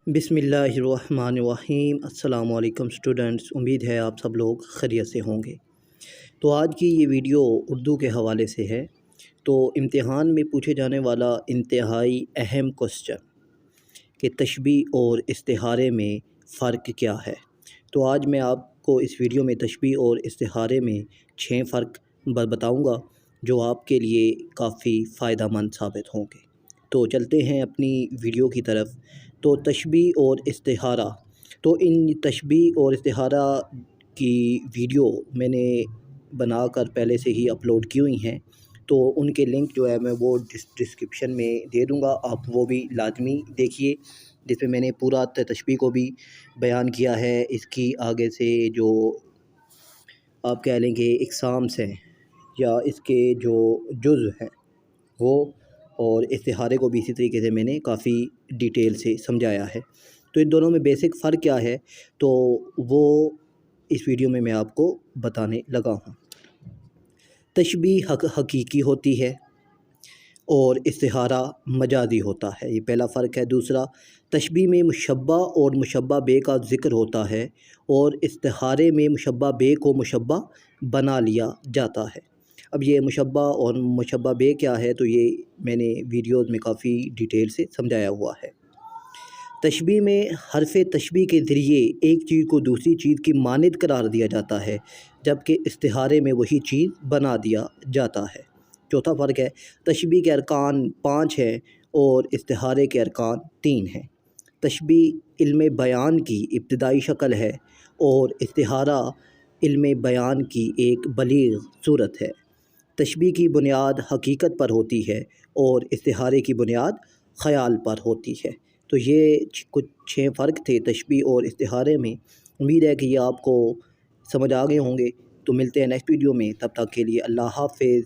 बिस्मिल्लाहिर्रहमानिर्रहीम। अस्सलाम वालेकुम स्टूडेंट्स, उम्मीद है आप सब लोग खैरियत से होंगे। तो आज की ये वीडियो उर्दू के हवाले से है। तो इम्तिहान में पूछे जाने वाला इंतहाई अहम क्वेश्चन कि तशबीह और इस्तिहारे में फ़र्क क्या है। तो आज मैं आपको इस वीडियो में तशबीह और इस्तिहारे में 6 फ़र्क बताऊँगा जो आपके लिए काफ़ी फ़ायदेमंद साबित होंगे। तो चलते हैं अपनी वीडियो की तरफ। तो तशबीह और इस्तिहारा, तो इन तशबीह और इस्तिहारा की वीडियो मैंने बनाकर पहले से ही अपलोड की हुई हैं। तो उनके लिंक जो है मैं वो डिस्क्रिप्शन में दे दूँगा, आप वो भी लाजमी देखिए, जिसमें मैंने पूरा तशबीह को भी बयान किया है। इसकी आगे से जो आप कह लेंगे इक़साम्स हैं या इसके जो जुज़ हैं वो, और इस्तिहारे को भी इसी तरीके से मैंने काफ़ी डिटेल से समझाया है। तो इन दोनों में बेसिक फ़र्क क्या है तो वो इस वीडियो में मैं आपको बताने लगा हूँ। तशबीह हकीकी होती है और इस्तिहारा मजाजी होता है, ये पहला फ़र्क है। दूसरा, तशबीह में मुशब्बा और मुशब्बा बे का ज़िक्र होता है और इस्तिहारे में मुशब्बा बे को मुशब्बा बना लिया जाता है। अब ये मुशब्बा और मुशब्बा बे क्या है तो ये मैंने वीडियोज़ में काफ़ी डिटेल से समझाया हुआ है। तशबीह में हरफ़ तशबीह के ज़रिए एक चीज़ को दूसरी चीज़ की मानद करार दिया जाता है, जबकि इस्तिहारे में वही चीज़ बना दिया जाता है। चौथा फ़र्क है, तशबीह के अरकान 5 हैं और इस्तिहारे के अरकान 3 हैं। तशबीह इल्म बयान की इब्तिदाई शक्ल है और इस्तिहारा इल्म बयान की एक बलीग़ सूरत है। तशबीह की बुनियाद हकीकत पर होती है और इस्तिहारे की बुनियाद ख़याल पर होती है। तो ये कुछ 6 फ़र्क थे तशबीह और इस्तिहारे में। उम्मीद है कि ये आपको समझ आ गए होंगे। तो मिलते हैं नेक्स्ट वीडियो में, तब तक के लिए अल्लाह हाफ़िज़।